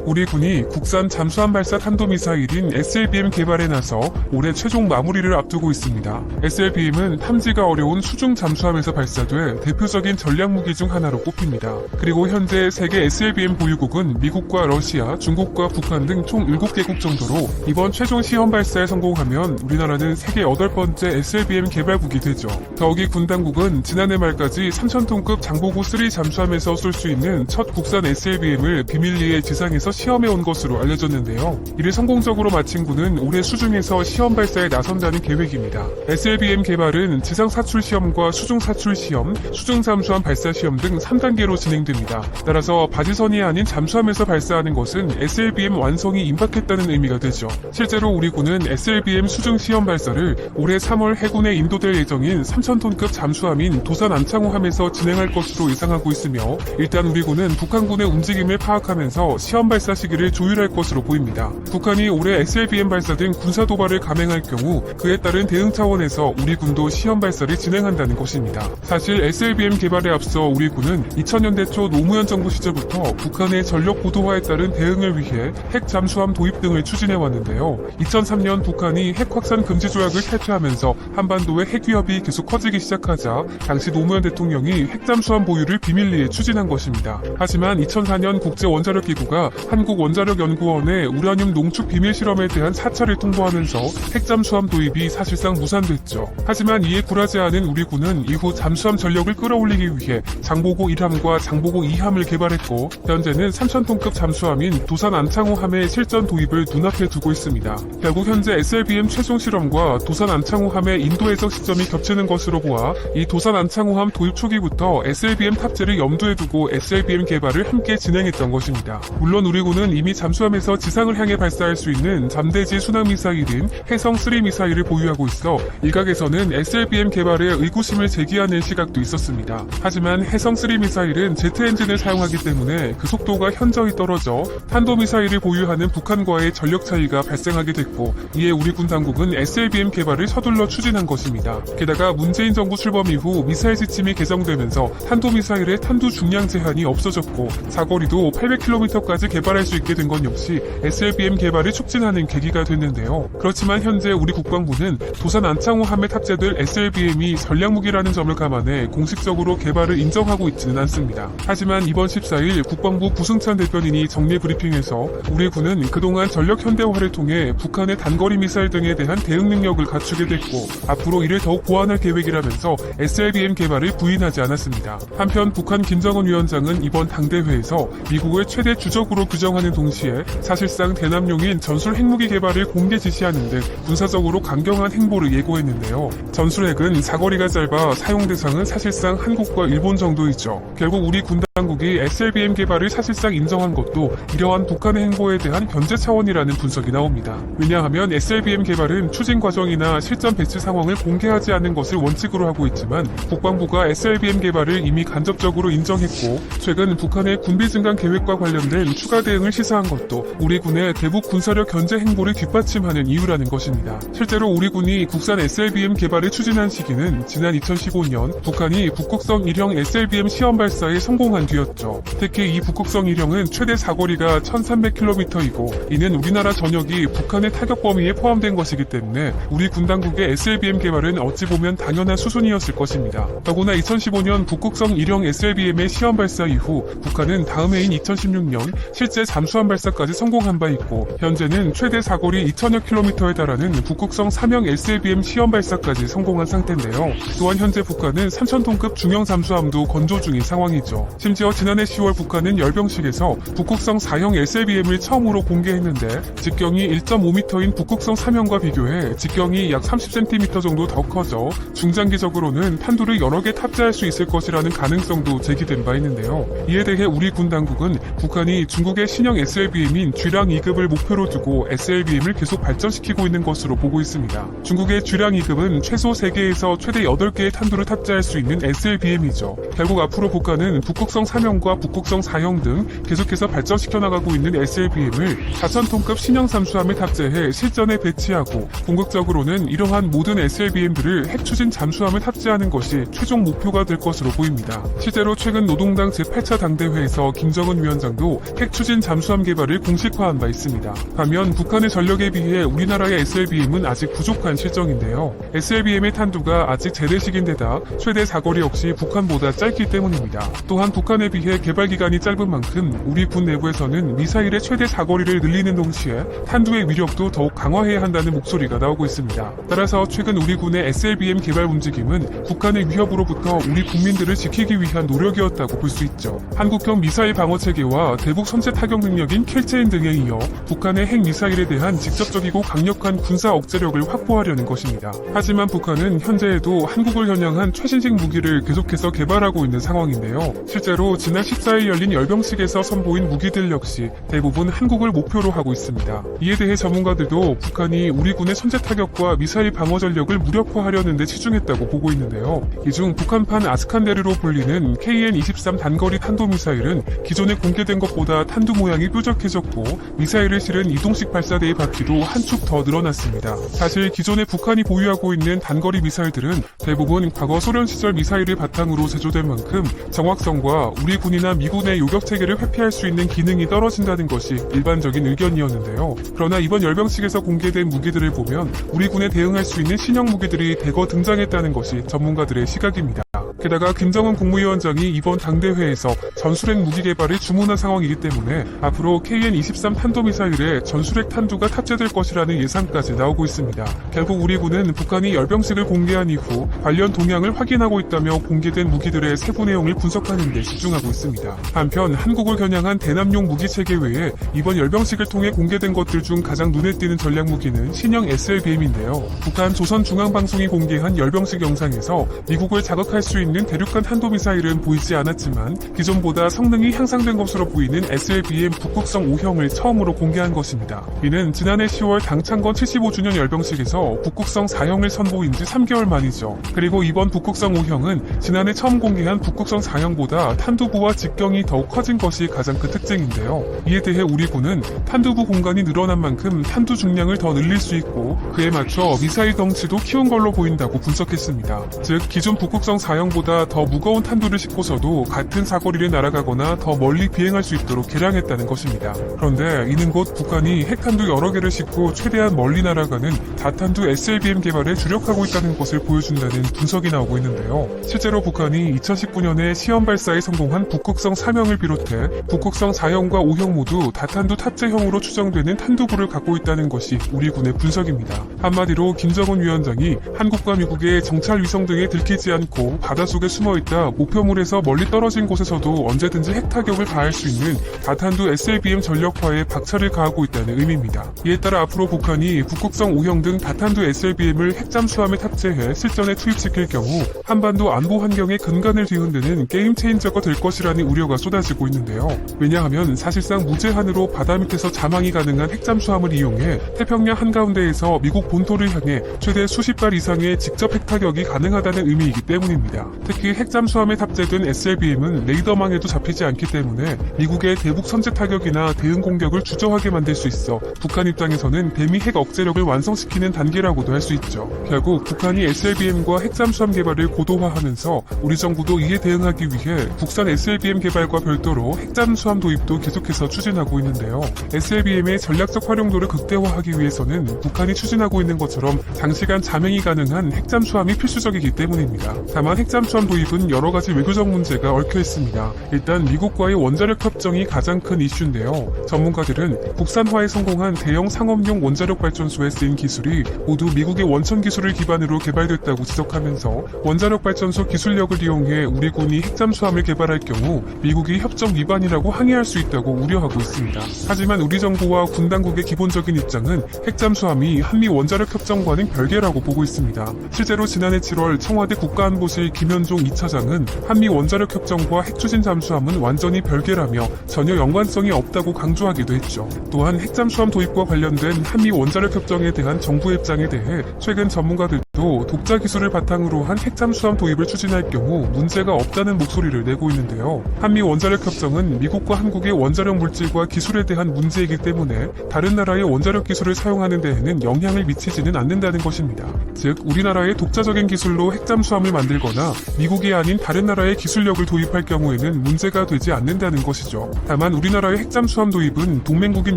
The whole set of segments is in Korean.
우리 군이 국산 잠수함 발사 탄도미사일인 SLBM 개발에 나서 올해 최종 마무리를 앞두고 있습니다. SLBM은 탐지가 어려운 수중 잠수함에서 발사돼 대표적인 전략무기 중 하나로 꼽힙니다. 그리고 현재 세계 SLBM 보유국은 미국과 러시아, 중국과 북한 등 총 7개국 정도로 이번 최종 시험 발사에 성공하면 우리나라는 세계 8번째 SLBM 개발국이 되죠. 더욱이 군 당국은 지난해 말까지 3,000톤급 장보고 3 잠수함에서 쏠 수 있는 첫 국산 SLBM을 비밀리에 지상에서 시험해온 것으로 알려졌는데요. 이를 성공적으로 마친 군은 올해 수중에서 시험 발사에 나선다는 계획입니다. SLBM 개발은 지상 사출 시험과 수중 사출 시험, 수중 잠수함 발사 시험 등 3단계로 진행됩니다. 따라서 바지선이 아닌 잠수함에서 발사하는 것은 SLBM 완성이 임박했다는 의미가 되죠. 실제로 우리 군은 SLBM 수중 시험 발사를 올해 3월 해군에 인도될 예정인 3,000톤급 잠수함인 도산 안창호함에서 진행할 것으로 예상하고 있으며 일단 우리 군은 북한군의 움직임을 파악하면서 시험 발사 시기를 조율할 것으로 보입니다. 북한이 올해 SLBM 발사 등 군사 도발을 감행할 경우 그에 따른 대응 차원에서 우리 군도 시험 발사를 진행한다는 것입니다. 사실 SLBM 개발에 앞서 우리 군은 2000년대 초 노무현 정부 시절부터 북한의 전력 고도화에 따른 대응을 위해 핵 잠수함 도입 등을 추진해 왔는데요. 2003년 북한이 핵 확산 금지 조약을 탈퇴하면서 한반도의 핵 위협이 계속 커지기 시작하자 당시 노무현 대통령이 핵 잠수함 보유를 비밀리에 추진한 것입니다. 하지만 2004년 국제원자력기구가 한국원자력연구원의 우라늄 농축 비밀 실험에 대한 사찰을 통보하면서 핵 잠수함 도입이 사실상 무산됐죠. 하지만 이에 굴하지 않은 우리 군은 이후 잠수함 전력을 끌어올리기 위해 장보고 1함과 장보고 2함을 개발했고 현재는 3,000톤급 잠수함인 도산 안창호함의 실전 도입을 눈앞에 두고 있습니다. 결국 현재 SLBM 최종 실험과 도산 안창호함의 인도 해적 시점이 겹치는 것으로 보아 이 도산 안창호함 도입 초기부터 SLBM 탑재를 염두에 두고 SLBM 개발을 함께 진행했던 것입니다. 물론 우리 군은 이미 잠수함에서 지상을 향해 발사할 수 있는 잠대지 순항 미사일인 해성-3 미사일을 보유하고 있어 일각에서는 SLBM 개발에 의구심을 제기하는 시각도 있었습니다. 하지만 해성-3 미사일은 제트 엔진을 사용하기 때문에 그 속도가 현저히 떨어져 탄도미사일을 보유하는 북한과의 전력 차이가 발생하게 됐고 이에 우리 군 당국은 SLBM 개발을 서둘러 추진한 것입니다. 게다가 문재인 정부 출범 이후 미사일 지침이 개정되면서 탄도미사일의 탄두 중량 제한이 없어졌고 사거리도 800km까지 개발할 수 있게 된 건 역시 SLBM 개발을 촉진하는 계기가 됐는데요. 그렇지만 현재 우리 국방부는 도산 안창호함에 탑재될 SLBM이 전략무기라는 점을 감안해 공식적으로 개발을 인정하고 있지는 않습니다. 하지만 이번 14일 국방부 부승찬 대변인이 정례 브리핑에서 우리 군은 그동안 전력 현대화를 통해 북한의 단거리 미사일 등에 대한 대응 능력을 갖추게 됐고 앞으로 이를 더욱 보완할 계획이라면서 SLBM 개발을 부인하지 않았습니다. 한편 북한 김정은 위원장은 이번 당대회에서 미국을 최대 주적으로 규정하는 동시에 사실상 대남용인 전술 핵무기 개발을 공개 지시하는 등 군사적으로 강경한 행보를 예고했는데요. 전술핵은 사거리가 짧아 사용 대상은 사실상 한국과 일본 정도이죠. 결국 우리 군 당국이 SLBM 개발을 사실상 인정한 것도 이러한 북한의 행보에 대한 견제 차원이라는 분석이 나옵니다. 왜냐하면 SLBM 개발은 추진 과정이나 실전 배치 상황을 공개하지 않는 것을 원칙으로 하고 있지만 국방부가 SLBM 개발을 이미 간접적으로 인정했고 최근 북한의 군비 증강 계획과 관련된 추가 대응을 시사한 것도 우리 군의 대북 군사력 견제 행보를 뒷받침하는 이유라는 것입니다. 실제로 우리 군이 국산 SLBM 개발을 추진한 시기는 지난 2015년 북한이 북극성 1형 SLBM 시험 발사에 성공한 뒤였죠. 특히 이 북극성 1형은 최대 사거리가 1300km이고 이는 우리나라 전역이 북한의 타격 범위에 포함된 것이기 때문에 우리 군 당국의 SLBM 개발은 어찌 보면 당연한 수순이었을 것입니다. 더구나 2015년 북극성 1형 SLBM의 시험 발사 이후 북한은 다음 해인 2016년 실제 잠수함 발사까지 성공한 바 있고 현재는 최대 사거리 2000여 킬로미터에 달하는 북극성 3형 SLBM 시험 발사까지 성공한 상태인데요. 또한 현재 북한은 3,000톤급 중형 잠수함도 건조 중인 상황이죠. 심지어 지난해 10월 북한은 열병식에서 북극성 4형 SLBM을 처음으로 공개했는데 직경이 1.5m인 북극성 3형과 비교해 직경이 약 30cm 정도 더 커져 중장기적으로는 탄두를 여러 개 탑재할 수 있을 것이라는 가능성도 제기된 바 있는데요. 이에 대해 우리 군 당국은 북한이 중국의 신형 SLBM인 쥐랑 2급을 목표로 두고 SLBM을 계속 발전시키고 있는 것으로 보고 있습니다. 중국의 쥐랑 2급은 최소 3개에서 최대 8개의 탄두를 탑재할 수 있는 SLBM이죠. 결국 앞으로 북한은 북극성 북극성 3형과 북극성 4형 등 계속해서 발전시켜 나가고 있는 SLBM을 4,000톤급 신형 잠수함에 탑재해 실전에 배치하고 궁극적으로는 이러한 모든 SLBM들을 핵추진 잠수함에 탑재하는 것이 최종 목표가 될 것으로 보입니다. 실제로 최근 노동당 제8차 당대회에서 김정은 위원장도 핵추진 잠수함 개발을 공식화한 바 있습니다. 반면 북한의 전력에 비해 우리나라의 SLBM은 아직 부족한 실정인데요. SLBM의 탄두가 아직 재래식인데다 최대 사거리 역시 북한보다 짧기 때문입니다. 또한 북한에 비해 개발 기간이 짧은 만큼 우리 군 내부에서는 미사일의 최대 사거리를 늘리는 동시에 탄두의 위력도 더욱 강화해야 한다는 목소리가 나오고 있습니다. 따라서 최근 우리 군의 SLBM 개발 움직임은 북한의 위협으로부터 우리 국민들을 지키기 위한 노력이었다고 볼 수 있죠. 한국형 미사일 방어 체계와 대북 선제 타격 능력인 킬체인 등에 이어 북한의 핵 미사일에 대한 직접적이고 강력한 군사 억제력을 확보하려는 것입니다. 하지만 북한은 현재에도 한국을 겨냥한 최신식 무기를 계속해서 개발하고 있는 상황인데요. 실제로 지난 14일 열린 열병식에서 선보인 무기들 역시 대부분 한국을 목표로 하고 있습니다. 이에 대해 전문가들도 북한이 우리 군의 선제 타격과 미사일 방어 전력을 무력화하려는 데 치중했다고 보고 있는데요. 이 중 북한판 아스칸데르로 불리는 KN-23 단거리 탄도미사일은 기존에 공개된 것보다 탄두 모양이 뾰족해졌고 미사일을 실은 이동식 발사대의 바퀴도 한 축 더 늘어났습니다. 사실 기존에 북한이 보유하고 있는 단거리 미사일들은 대부분 과거 소련 시절 미사일을 바탕으로 제조된 만큼 정확성과 우리 군이나 미군의 요격 체계를 회피할 수 있는 기능이 떨어진다는 것이 일반적인 의견이었는데요. 그러나 이번 열병식에서 공개된 무기들을 보면 우리 군에 대응할 수 있는 신형 무기들이 대거 등장했다는 것이 전문가들의 시각입니다. 게다가 김정은 국무위원장이 이번 당대회에서 전술핵 무기 개발을 주문한 상황이기 때문에 앞으로 KN-23 탄도미사일에 전술핵 탄두가 탑재될 것이라는 예상까지 나오고 있습니다. 결국 우리 군은 북한이 열병식을 공개한 이후 관련 동향을 확인하고 있다며 공개된 무기들의 세부 내용을 분석하는 데 집중하고 있습니다. 한편 한국을 겨냥한 대남용 무기 체계 외에 이번 열병식을 통해 공개된 것들 중 가장 눈에 띄는 전략 무기는 신형 SLBM인데요. 북한 조선중앙방송이 공개한 열병식 영상에서 미국을 자극할 수 있는 대륙간 탄도미사일은 보이지 않았지만 기존보다 성능이 향상된 것으로 보이는 SLBM 북극성 5형을 처음으로 공개한 것입니다. 이는 지난해 10월 당창건 75주년 열병식에서 북극성 4형을 선보인 지 3개월 만이죠. 그리고 이번 북극성 5형은 지난해 처음 공개한 북극성 4형보다 탄두부와 직경이 더욱 커진 것이 가장 큰 특징인데요. 이에 대해 우리 군은 탄두부 공간이 늘어난 만큼 탄두 중량을 더 늘릴 수 있고 그에 맞춰 미사일 덩치도 키운 걸로 보인다고 분석했습니다. 즉 기존 북극성 4형보다 더 무거운 탄두를 싣고서도 같은 사거리를 날아가거나 더 멀리 비행할 수 있도록 개량했다는 것입니다. 그런데 이는 곧 북한이 핵탄두 여러 개를 싣고 최대한 멀리 날아가는 다탄두 SLBM 개발에 주력하고 있다는 것을 보여준다는 분석이 나오고 있는데요. 실제로 북한이 2019년에 시험 발사에 성공한 북극성 3형을 비롯해 북극성 4형과 5형 모두 다탄두 탑재형으로 추정되는 탄두부를 갖고 있다는 것이 우리 군의 분석입니다. 한마디로 김정은 위원장이 한국과 미국의 정찰 위성 등에 들키지 않고 바닷속에 숨어있다 목표물에서 멀리 떨어진 곳에서도 언제든지 핵타격을 가할 수 있는 다탄두 SLBM 전력화에 박차를 가하고 있다는 의미입니다. 이에 따라 앞으로 북한이 북극성 5형 등 다탄두 SLBM을 핵잠수함에 탑재해 실전에 투입시킬 경우 한반도 안보 환경의 근간을 뒤흔드는 게임 체인저가 될 것이라는 우려가 쏟아지고 있는데요. 왜냐하면 사실상 무제한으로 바다 밑에서 자망이 가능한 핵잠수함을 이용해 태평양 한가운데에서 미국 본토를 향해 최대 수십 발 이상의 직접 핵타격이 가능하다는 의미이기 때문입니다. 특히 핵잠수함에 탑재된 SLBM은 레이더망에도 잡히지 않기 때문에 미국의 대북 선제 타격이나 대응 공격을 주저하게 만들 수 있어 북한 입장에서는 대미 핵 억제력을 완성시키는 단계라고도 할 수 있죠. 결국 북한이 SLBM과 핵잠수함 개발을 고도화하면서 우리 정부도 이에 대응하기 위해 국산 SLBM 개발과 별도로 핵잠수함 도입도 계속해서 추진하고 있는데요. SLBM의 전략적 활용도를 극대화하기 위해서는 북한이 추진하고 있는 것처럼 장시간 자맹이 가능한 핵잠수함이 필수적이기 때문입니다. 다만 핵잠수함 도입은 여러 가지 외교적 문제가 얽혀 있습니다. 일단 미국과의 원자력 협정이 가장 큰 이슈인데요. 전문가들은 국산화에 성공한 대형 상업용 원자력 발전소에 쓰인 기술이 모두 미국의 원천 기술을 기반으로 개발됐다고 지적하면서 원자력 발전소 기술력을 이용해 우리 군이 핵잠수함을 개발할 경우 미국이 협정 위반이라고 항의할 수 있다고 우려하고 있습니다. 하지만 우리 정부와 군 당국의 기본적인 입장은 핵잠수함이 한미 원자력 협정과는 별개라고 보고 있습니다. 실제로 지난해 7월 청와대 국가안보실 김현종 2차장은 한미 원자력 협정과 핵추진 잠수함은 완전히 별개라며 전혀 연관성이 없다고 강조하기도 했죠. 또한 핵잠수함 도입과 관련된 한미 원자력 협정에 대한 정부의 입장에 대해 최근 전문가들 또 독자 기술을 바탕으로 한 핵잠수함 도입을 추진할 경우 문제가 없다는 목소리를 내고 있는데요. 한미 원자력 협정은 미국과 한국의 원자력 물질과 기술에 대한 문제이기 때문에 다른 나라의 원자력 기술을 사용하는 데에는 영향을 미치지는 않는다는 것입니다. 즉 우리나라의 독자적인 기술로 핵잠수함을 만들거나 미국이 아닌 다른 나라의 기술력을 도입할 경우에는 문제가 되지 않는다는 것이죠. 다만 우리나라의 핵잠수함 도입은 동맹국인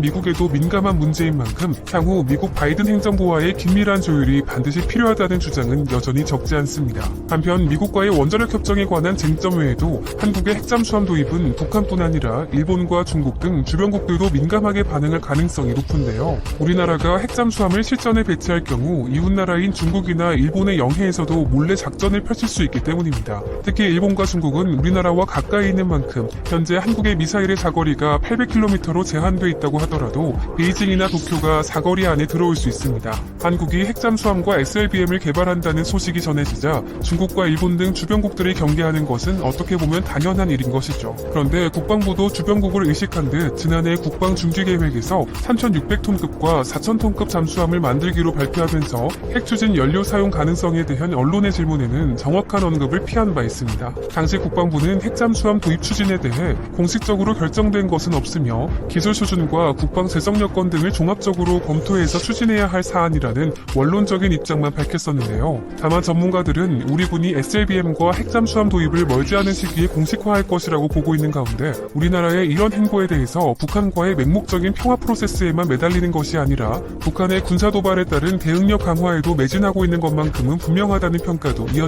미국에도 민감한 문제인 만큼 향후 미국 바이든 행정부와의 긴밀한 조율이 반드시 필요하다는 주장은 여전히 적지 않습니다. 한편 미국과의 원자력 협정에 관한 쟁점 외에도 한국의 핵잠수함 도입은 북한뿐 아니라 일본과 중국 등 주변국들도 민감하게 반응할 가능성이 높은데요. 우리나라가 핵잠수함을 실전에 배치할 경우 이웃나라인 중국이나 일본의 영해에서도 몰래 작전을 펼칠 수 있기 때문입니다. 특히 일본과 중국은 우리나라와 가까이 있는 만큼 현재 한국의 미사일의 사거리가 800km로 제한돼 있다고 하더라도 베이징이나 도쿄가 사거리 안에 들어올 수 있습니다. 한국이 핵잠수함과 SLBM을 개발한다는 소식이 전해지자 중국과 일본 등 주변국들을 경계하는 것은 어떻게 보면 당연한 일인 것이죠. 그런데 국방부도 주변국을 의식한 듯 지난해 국방중기계획에서 3,600톤급과 4,000톤급 잠수함을 만들기로 발표하면서 핵추진 연료 사용 가능성에 대한 언론의 질문에는 정확한 언급을 피한 바 있습니다. 당시 국방부는 핵잠수함 도입 추진에 대해 공식적으로 결정된 것은 없으며 기술 수준과 국방 재정 여건 등을 종합적으로 검토해서 추진해야 할 사안이라는 원론적인 입장만 밝혔었는데요. 다만 전문가들은 우리 군이 SLBM과 핵잠수함 도입을 멀지 않은 시기에 공식화할 것이라고 보고 있는 가운데 우리나라의 이런 행보에 대해서 북한과의 맹목적인 평화 프로세스에만 매달리는 것이 아니라 북한의 군사 도발에 따른 대응력 강화에도 매진하고 있는 것만큼은 분명하다는 평가도 이어집니다.